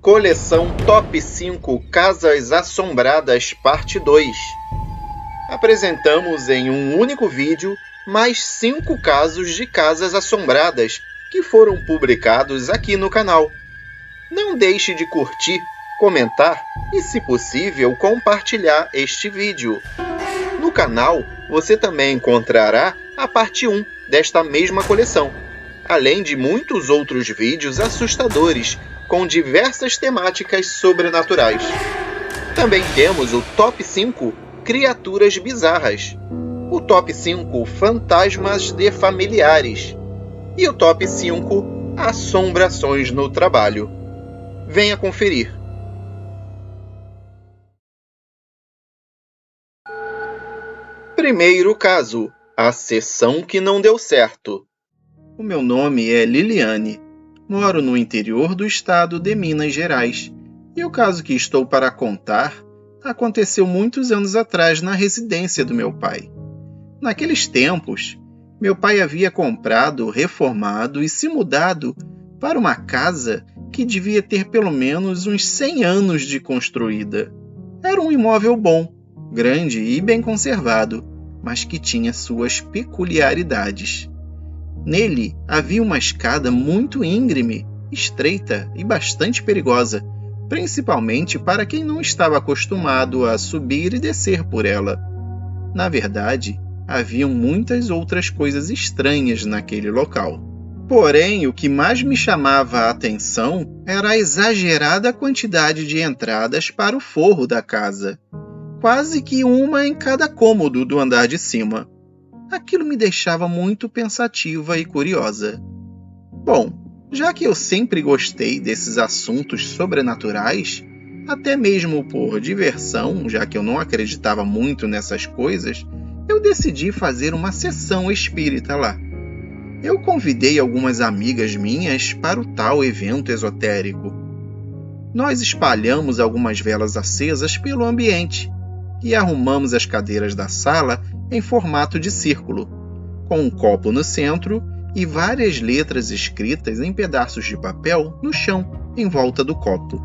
Coleção Top 5 Casas Assombradas Parte 2. Apresentamos em um único vídeo mais 5 casos de casas assombradas que foram publicados aqui no canal. Não deixe de curtir, comentar e, se possível, compartilhar este vídeo. No canal, você também encontrará a parte 1 desta mesma coleção, além de muitos outros vídeos assustadores com diversas temáticas sobrenaturais. Também temos o Top 5 Criaturas Bizarras, o Top 5 Fantasmas de Familiares e o Top 5 Assombrações no Trabalho. Venha conferir. Primeiro caso: a sessão que não deu certo. O meu nome é Liliane. Moro no interior do estado de Minas Gerais. E o caso que estou para contar aconteceu muitos anos atrás na residência do meu pai. Naqueles tempos, meu pai havia comprado, reformado e se mudado para uma casa que devia ter pelo menos uns 100 anos de construída. Era um imóvel bom, grande e bem conservado, mas que tinha suas peculiaridades. Nele havia uma escada muito íngreme, estreita e bastante perigosa, principalmente para quem não estava acostumado a subir e descer por ela. Na verdade, haviam muitas outras coisas estranhas naquele local. Porém, o que mais me chamava a atenção era a exagerada quantidade de entradas para o forro da casa, quase que uma em cada cômodo do andar de cima. Aquilo me deixava muito pensativa e curiosa. Bom, já que eu sempre gostei desses assuntos sobrenaturais, até mesmo por diversão, já que eu não acreditava muito nessas coisas, eu decidi fazer uma sessão espírita lá. Eu convidei algumas amigas minhas para o tal evento esotérico. Nós espalhamos algumas velas acesas pelo ambiente e arrumamos as cadeiras da sala em formato de círculo, com um copo no centro e várias letras escritas em pedaços de papel no chão, em volta do copo.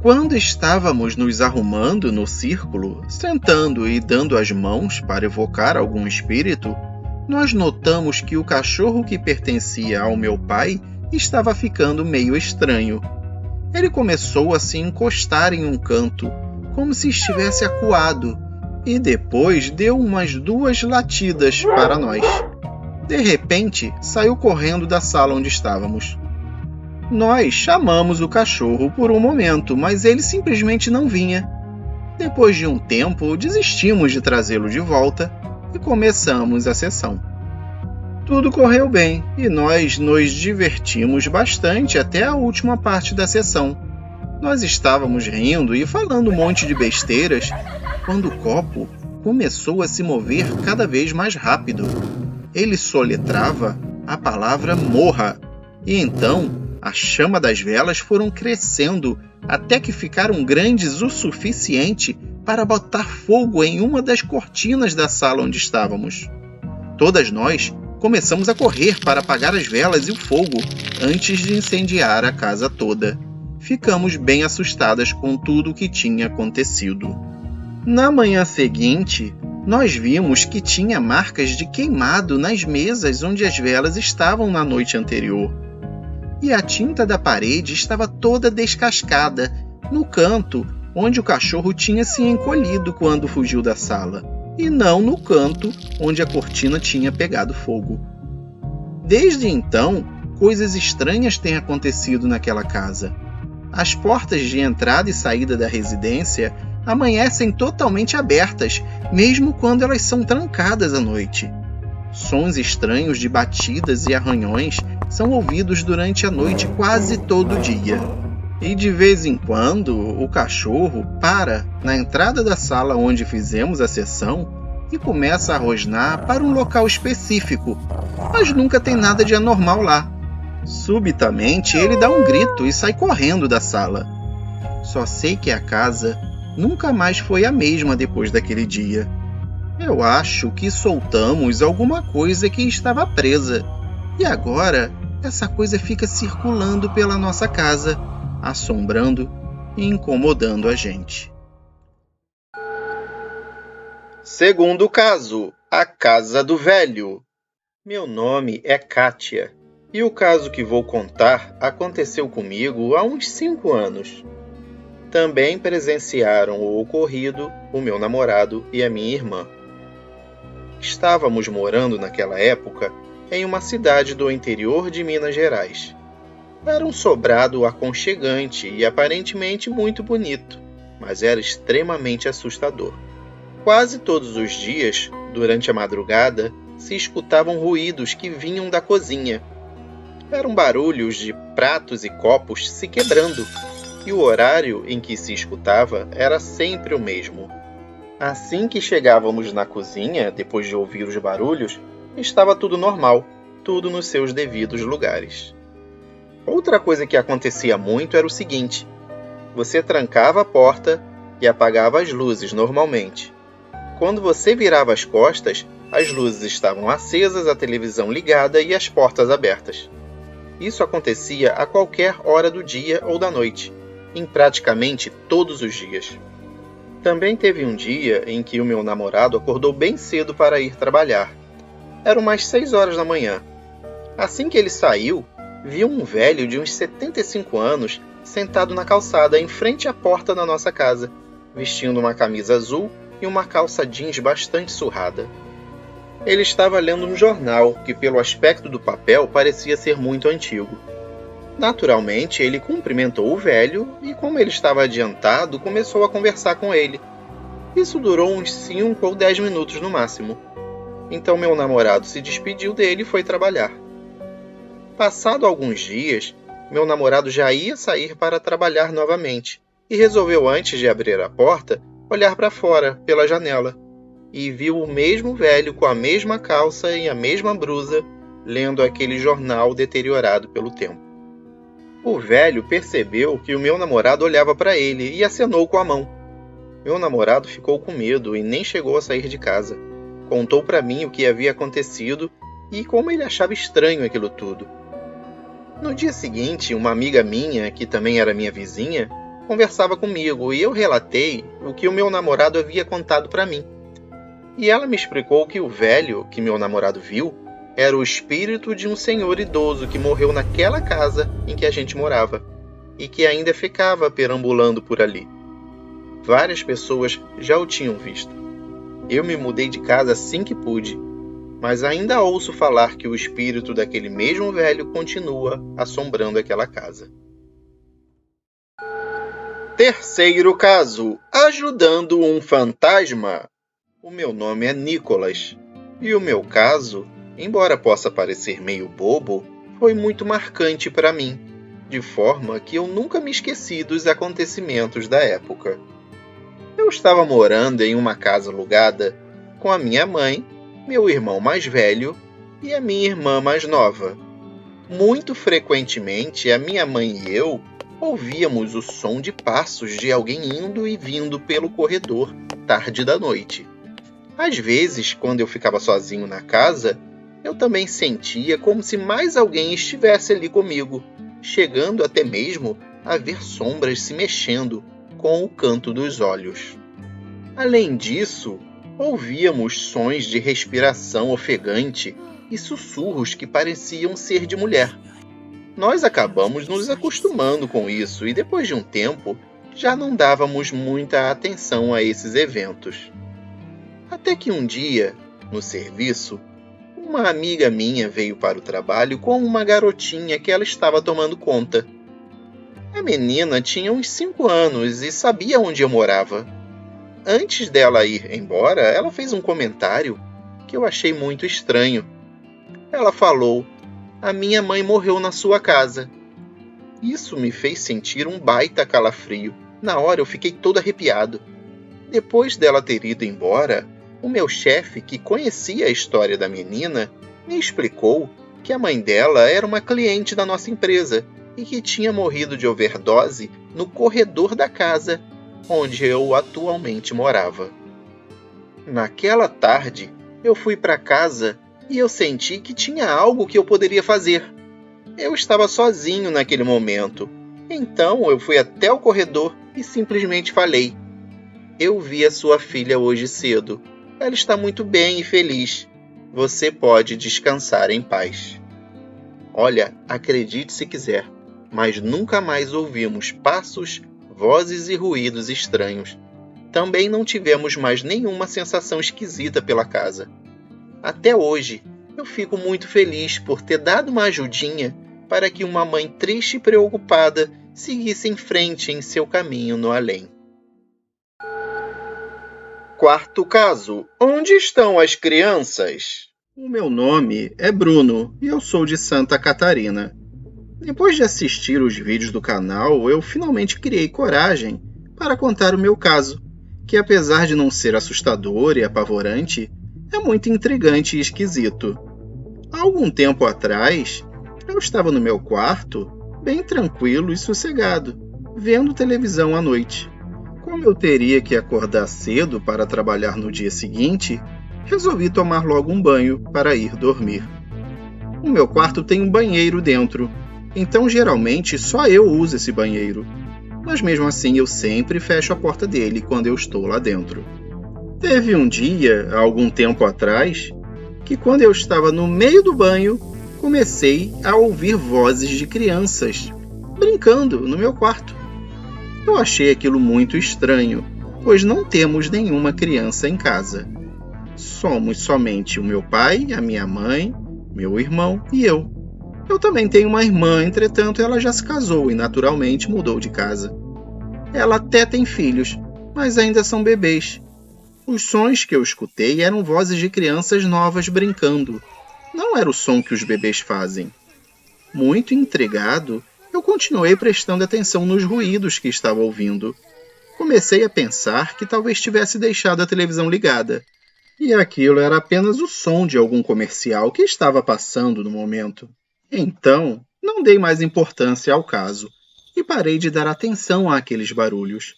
Quando estávamos nos arrumando no círculo, sentando e dando as mãos para evocar algum espírito, nós notamos que o cachorro que pertencia ao meu pai estava ficando meio estranho. Ele começou a se encostar em um canto, como se estivesse acuado, e depois deu umas 2 latidas para nós. De repente, saiu correndo da sala onde estávamos. Nós chamamos o cachorro por um momento, mas ele simplesmente não vinha. Depois de um tempo, desistimos de trazê-lo de volta e começamos a sessão. Tudo correu bem e nós nos divertimos bastante até a última parte da sessão. Nós estávamos rindo e falando um monte de besteiras quando o copo começou a se mover cada vez mais rápido. Ele soletrava a palavra morra, e então a chama das velas foram crescendo até que ficaram grandes o suficiente para botar fogo em uma das cortinas da sala onde estávamos. Todas nós começamos a correr para apagar as velas e o fogo antes de incendiar a casa toda. Ficamos bem assustadas com tudo o que tinha acontecido. Na manhã seguinte, nós vimos que tinha marcas de queimado nas mesas onde as velas estavam na noite anterior. E a tinta da parede estava toda descascada, no canto onde o cachorro tinha se encolhido quando fugiu da sala, e não no canto onde a cortina tinha pegado fogo. Desde então, coisas estranhas têm acontecido naquela casa. As portas de entrada e saída da residência amanhecem totalmente abertas, mesmo quando elas são trancadas à noite. Sons estranhos de batidas e arranhões são ouvidos durante a noite quase todo dia. E de vez em quando, o cachorro para na entrada da sala onde fizemos a sessão e começa a rosnar para um local específico, mas nunca tem nada de anormal lá. Subitamente, ele dá um grito e sai correndo da sala. Só sei que a casa nunca mais foi a mesma depois daquele dia. Eu acho que soltamos alguma coisa que estava presa. E agora, essa coisa fica circulando pela nossa casa, assombrando e incomodando a gente. Segundo caso, a Casa do Velho. Meu nome é Kátia, e o caso que vou contar aconteceu comigo há uns 5 anos. Também presenciaram o ocorrido o meu namorado e a minha irmã. Estávamos morando naquela época em uma cidade do interior de Minas Gerais. Era um sobrado aconchegante e aparentemente muito bonito, mas era extremamente assustador. Quase todos os dias, durante a madrugada, se escutavam ruídos que vinham da cozinha. Eram barulhos de pratos e copos se quebrando, e o horário em que se escutava era sempre o mesmo. Assim que chegávamos na cozinha, depois de ouvir os barulhos, estava tudo normal, tudo nos seus devidos lugares. Outra coisa que acontecia muito era o seguinte: você trancava a porta e apagava as luzes normalmente. Quando você virava as costas, as luzes estavam acesas, a televisão ligada e as portas abertas. Isso acontecia a qualquer hora do dia ou da noite, em praticamente todos os dias. Também teve um dia em que o meu namorado acordou bem cedo para ir trabalhar. Eram umas 6 horas da manhã. Assim que ele saiu, viu um velho de uns 75 anos sentado na calçada em frente à porta da nossa casa, vestindo uma camisa azul e uma calça jeans bastante surrada. Ele estava lendo um jornal que, pelo aspecto do papel, parecia ser muito antigo. Naturalmente, ele cumprimentou o velho e, como ele estava adiantado, começou a conversar com ele. Isso durou uns 5 ou 10 minutos no máximo. Então meu namorado se despediu dele e foi trabalhar. Passado alguns dias, meu namorado já ia sair para trabalhar novamente e resolveu, antes de abrir a porta, olhar para fora, pela janela, e viu o mesmo velho com a mesma calça e a mesma blusa, lendo aquele jornal deteriorado pelo tempo. O velho percebeu que o meu namorado olhava para ele e acenou com a mão. Meu namorado ficou com medo e nem chegou a sair de casa. Contou para mim o que havia acontecido e como ele achava estranho aquilo tudo. No dia seguinte, uma amiga minha, que também era minha vizinha, conversava comigo e eu relatei o que o meu namorado havia contado para mim. E ela me explicou que o velho que meu namorado viu era o espírito de um senhor idoso que morreu naquela casa em que a gente morava e que ainda ficava perambulando por ali. Várias pessoas já o tinham visto. Eu me mudei de casa assim que pude, mas ainda ouço falar que o espírito daquele mesmo velho continua assombrando aquela casa. Terceiro caso: ajudando um fantasma. O meu nome é Nicolas, e o meu caso, embora possa parecer meio bobo, foi muito marcante para mim, de forma que eu nunca me esqueci dos acontecimentos da época. Eu estava morando em uma casa alugada com a minha mãe, meu irmão mais velho e a minha irmã mais nova. Muito frequentemente, a minha mãe e eu ouvíamos o som de passos de alguém indo e vindo pelo corredor tarde da noite. Às vezes, quando eu ficava sozinho na casa, eu também sentia como se mais alguém estivesse ali comigo, chegando até mesmo a ver sombras se mexendo com o canto dos olhos. Além disso, ouvíamos sons de respiração ofegante e sussurros que pareciam ser de mulher. Nós acabamos nos acostumando com isso e, depois de um tempo, já não dávamos muita atenção a esses eventos. Até que um dia, no serviço, uma amiga minha veio para o trabalho com uma garotinha que ela estava tomando conta. A menina tinha uns 5 anos e sabia onde eu morava. Antes dela ir embora, ela fez um comentário que eu achei muito estranho. Ela falou: "A minha mãe morreu na sua casa." Isso me fez sentir um baita calafrio. Na hora eu fiquei todo arrepiado. Depois dela ter ido embora, o meu chefe, que conhecia a história da menina, me explicou que a mãe dela era uma cliente da nossa empresa e que tinha morrido de overdose no corredor da casa onde eu atualmente morava. Naquela tarde, eu fui para casa e eu senti que tinha algo que eu poderia fazer. Eu estava sozinho naquele momento Então eu fui até o corredor e simplesmente falei: "Eu vi a sua filha hoje cedo. Ela está muito bem e feliz. Você pode descansar em paz." Olha, acredite se quiser, mas nunca mais ouvimos passos, vozes e ruídos estranhos. Também não tivemos mais nenhuma sensação esquisita pela casa. Até hoje, eu fico muito feliz por ter dado uma ajudinha para que uma mãe triste e preocupada seguisse em frente em seu caminho no além. Quarto caso: onde estão as crianças? O meu nome é Bruno e eu sou de Santa Catarina. Depois de assistir os vídeos do canal, eu finalmente criei coragem para contar o meu caso, que apesar de não ser assustador e apavorante, é muito intrigante e esquisito. Há algum tempo atrás, eu estava no meu quarto, bem tranquilo e sossegado, vendo televisão à noite. Como eu teria que acordar cedo para trabalhar no dia seguinte, resolvi tomar logo um banho para ir dormir. O meu quarto tem um banheiro dentro, então geralmente só eu uso esse banheiro. Mas mesmo assim eu sempre fecho a porta dele quando eu estou lá dentro. Teve um dia, há algum tempo atrás, que quando eu estava no meio do banho, comecei a ouvir vozes de crianças brincando no meu quarto. Eu achei aquilo muito estranho, pois não temos nenhuma criança em casa. Somos somente o meu pai, a minha mãe, meu irmão e eu. Eu também tenho uma irmã, entretanto ela já se casou e naturalmente mudou de casa. Ela até tem filhos, mas ainda são bebês. Os sons que eu escutei eram vozes de crianças novas brincando. Não era o som que os bebês fazem. Muito intrigado, eu continuei prestando atenção nos ruídos que estava ouvindo. Comecei a pensar que talvez tivesse deixado a televisão ligada. E aquilo era apenas o som de algum comercial que estava passando no momento. Então, não dei mais importância ao caso e parei de dar atenção àqueles barulhos.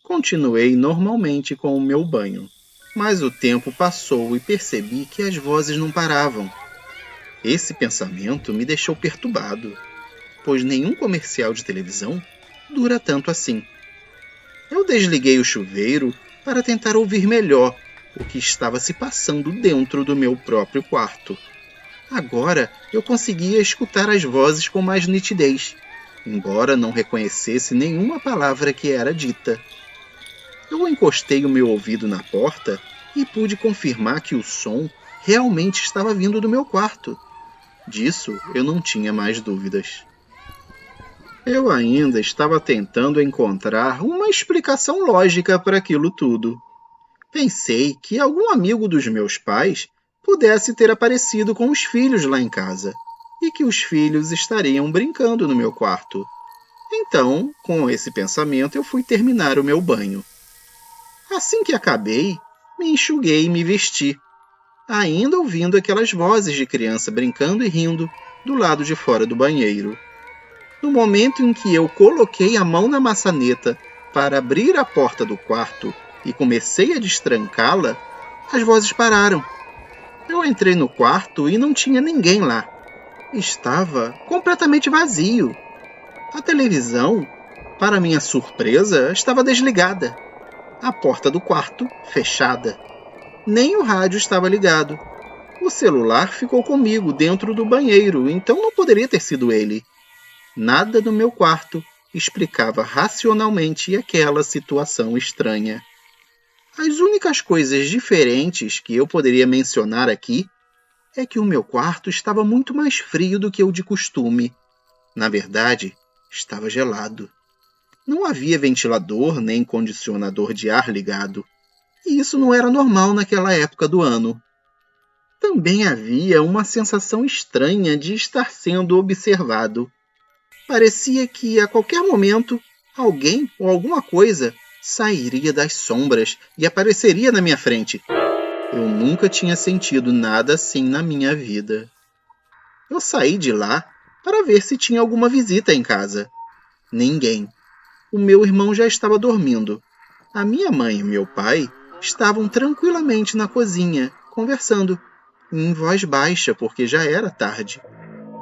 Continuei normalmente com o meu banho, mas o tempo passou e percebi que as vozes não paravam. Esse pensamento me deixou perturbado, pois nenhum comercial de televisão dura tanto assim. Eu desliguei o chuveiro para tentar ouvir melhor o que estava se passando dentro do meu próprio quarto. Agora eu conseguia escutar as vozes com mais nitidez, embora não reconhecesse nenhuma palavra que era dita. Eu encostei o meu ouvido na porta e pude confirmar que o som realmente estava vindo do meu quarto. Disso eu não tinha mais dúvidas. Eu ainda estava tentando encontrar uma explicação lógica para aquilo tudo. Pensei que algum amigo dos meus pais pudesse ter aparecido com os filhos lá em casa e que os filhos estariam brincando no meu quarto. Então, com esse pensamento, eu fui terminar o meu banho. Assim que acabei, me enxuguei e me vesti, ainda ouvindo aquelas vozes de criança brincando e rindo do lado de fora do banheiro. No momento em que eu coloquei a mão na maçaneta para abrir a porta do quarto e comecei a destrancá-la, as vozes pararam. Eu entrei no quarto e não tinha ninguém lá. Estava completamente vazio. A televisão, para minha surpresa, estava desligada. A porta do quarto fechada. Nem o rádio estava ligado. O celular ficou comigo dentro do banheiro, então não poderia ter sido ele. Nada no meu quarto explicava racionalmente aquela situação estranha. As únicas coisas diferentes que eu poderia mencionar aqui é que o meu quarto estava muito mais frio do que o de costume. Na verdade, estava gelado. Não havia ventilador nem condicionador de ar ligado, e isso não era normal naquela época do ano. Também havia uma sensação estranha de estar sendo observado. Parecia que, a qualquer momento, alguém ou alguma coisa sairia das sombras e apareceria na minha frente. Eu nunca tinha sentido nada assim na minha vida. Eu saí de lá para ver se tinha alguma visita em casa. Ninguém. O meu irmão já estava dormindo. A minha mãe e meu pai estavam tranquilamente na cozinha, conversando, em voz baixa porque já era tarde.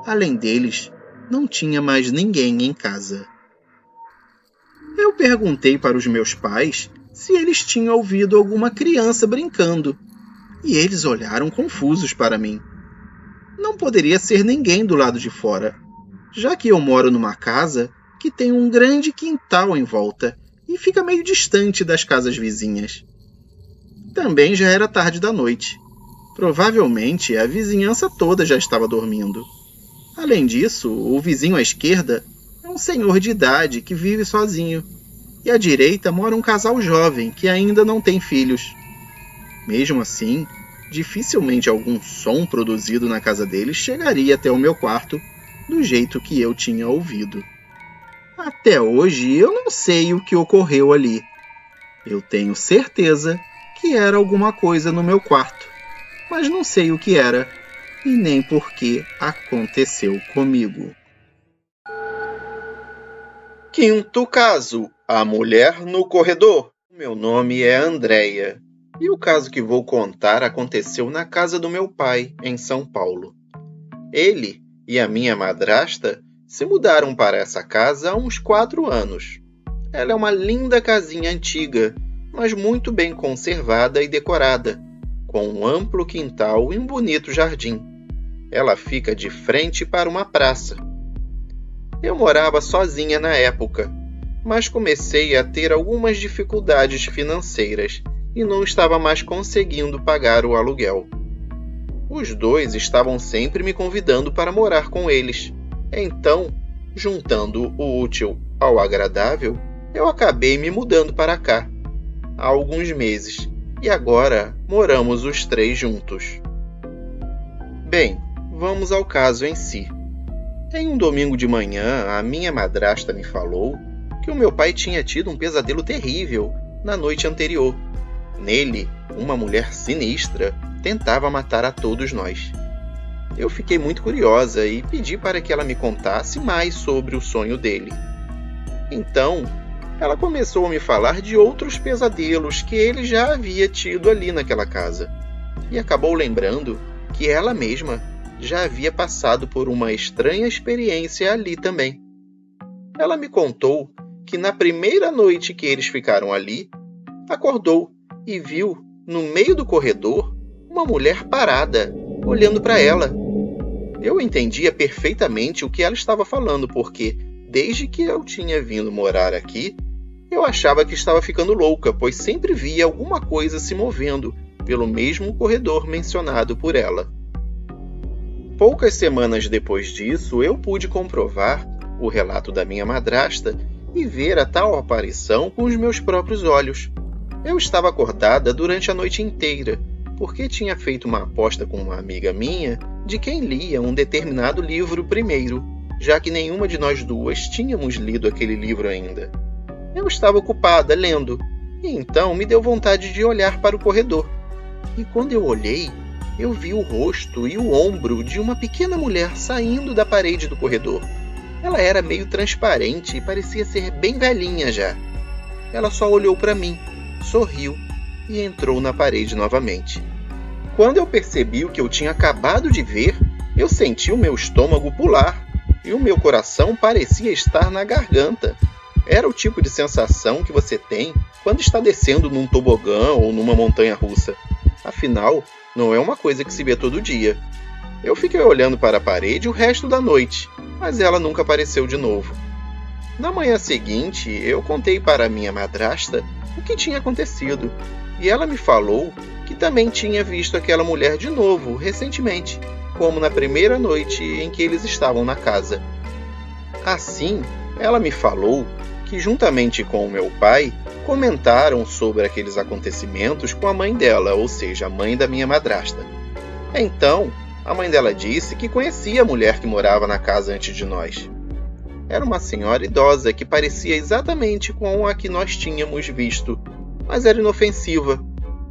Além deles, não tinha mais ninguém em casa. Eu perguntei para os meus pais se eles tinham ouvido alguma criança brincando, e eles olharam confusos para mim. Não poderia ser ninguém do lado de fora, já que eu moro numa casa que tem um grande quintal em volta e fica meio distante das casas vizinhas. Também já era tarde da noite. Provavelmente a vizinhança toda já estava dormindo. Além disso, o vizinho à esquerda é um senhor de idade que vive sozinho, e à direita mora um casal jovem que ainda não tem filhos. Mesmo assim, dificilmente algum som produzido na casa deles chegaria até o meu quarto do jeito que eu tinha ouvido. Até hoje eu não sei o que ocorreu ali. Eu tenho certeza que era alguma coisa no meu quarto, mas não sei o que era e nem por que aconteceu comigo. Quinto caso: a mulher no corredor. Meu nome é Andréia e o caso que vou contar aconteceu na casa do meu pai, em São Paulo. Ele e a minha madrasta se mudaram para essa casa há uns 4 anos. Ela é uma linda casinha antiga, mas muito bem conservada e decorada, com um amplo quintal e um bonito jardim. Ela fica de frente para uma praça. Eu morava sozinha na época, mas comecei a ter algumas dificuldades financeiras e não estava mais conseguindo pagar o aluguel. Os dois estavam sempre me convidando para morar com eles. Então, juntando o útil ao agradável, eu acabei me mudando para cá há alguns meses e agora moramos os 3 juntos. Bem, vamos ao caso em si. Em um domingo de manhã, a minha madrasta me falou que o meu pai tinha tido um pesadelo terrível na noite anterior. Nele, uma mulher sinistra tentava matar a todos nós. Eu fiquei muito curiosa e pedi para que ela me contasse mais sobre o sonho dele. Então, ela começou a me falar de outros pesadelos que ele já havia tido ali naquela casa, e acabou lembrando que ela mesma já havia passado por uma estranha experiência ali também. Ela me contou que na primeira noite que eles ficaram ali, acordou e viu, no meio do corredor, uma mulher parada, olhando para ela. Eu entendia perfeitamente o que ela estava falando, porque, desde que eu tinha vindo morar aqui, eu achava que estava ficando louca, pois sempre via alguma coisa se movendo pelo mesmo corredor mencionado por ela. Poucas semanas depois disso, eu pude comprovar o relato da minha madrasta e ver a tal aparição com os meus próprios olhos. Eu estava acordada durante a noite inteira, porque tinha feito uma aposta com uma amiga minha de quem lia um determinado livro primeiro, já que nenhuma de nós duas tínhamos lido aquele livro ainda. Eu estava ocupada lendo, e então me deu vontade de olhar para o corredor. E quando eu olhei, eu vi o rosto e o ombro de uma pequena mulher saindo da parede do corredor. Ela era meio transparente e parecia ser bem velhinha já. Ela só olhou para mim, sorriu e entrou na parede novamente. Quando eu percebi o que eu tinha acabado de ver, eu senti o meu estômago pular e o meu coração parecia estar na garganta. Era o tipo de sensação que você tem quando está descendo num tobogã ou numa montanha-russa. Afinal, não é uma coisa que se vê todo dia. Eu fiquei olhando para a parede o resto da noite, mas ela nunca apareceu de novo. Na manhã seguinte, eu contei para minha madrasta o que tinha acontecido, e ela me falou que também tinha visto aquela mulher de novo, recentemente, como na primeira noite em que eles estavam na casa. Assim, ela me falou que, juntamente com o meu pai, comentaram sobre aqueles acontecimentos com a mãe dela, ou seja, a mãe da minha madrasta. Então, a mãe dela disse que conhecia a mulher que morava na casa antes de nós. Era uma senhora idosa que parecia exatamente com a que nós tínhamos visto, mas era inofensiva.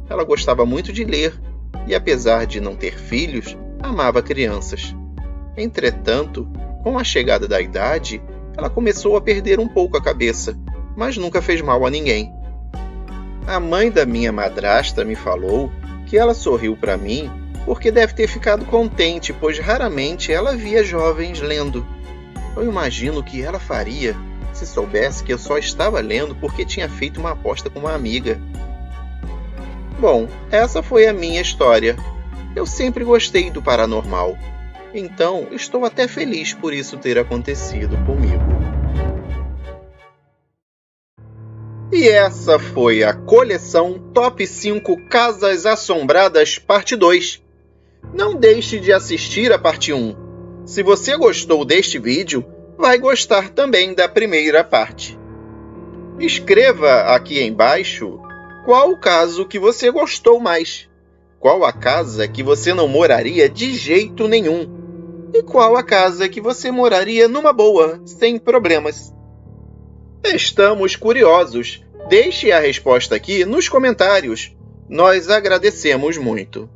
Ela gostava muito de ler e, apesar de não ter filhos, amava crianças. Entretanto, com a chegada da idade, ela começou a perder um pouco a cabeça, mas nunca fez mal a ninguém. A mãe da minha madrasta me falou que ela sorriu para mim porque deve ter ficado contente, pois raramente ela via jovens lendo. Eu imagino o que ela faria se se soubesse que eu só estava lendo porque tinha feito uma aposta com uma amiga. Bom, essa foi a minha história. Eu sempre gostei do paranormal. Então, estou até feliz por isso ter acontecido comigo. E essa foi a coleção Top 5 Casas Assombradas Parte 2. Não deixe de assistir a parte 1. Se você gostou deste vídeo, vai gostar também da primeira parte. Escreva aqui embaixo qual o caso que você gostou mais, qual a casa que você não moraria de jeito nenhum e qual a casa que você moraria numa boa, sem problemas. Estamos curiosos. Deixe a resposta aqui nos comentários. Nós agradecemos muito.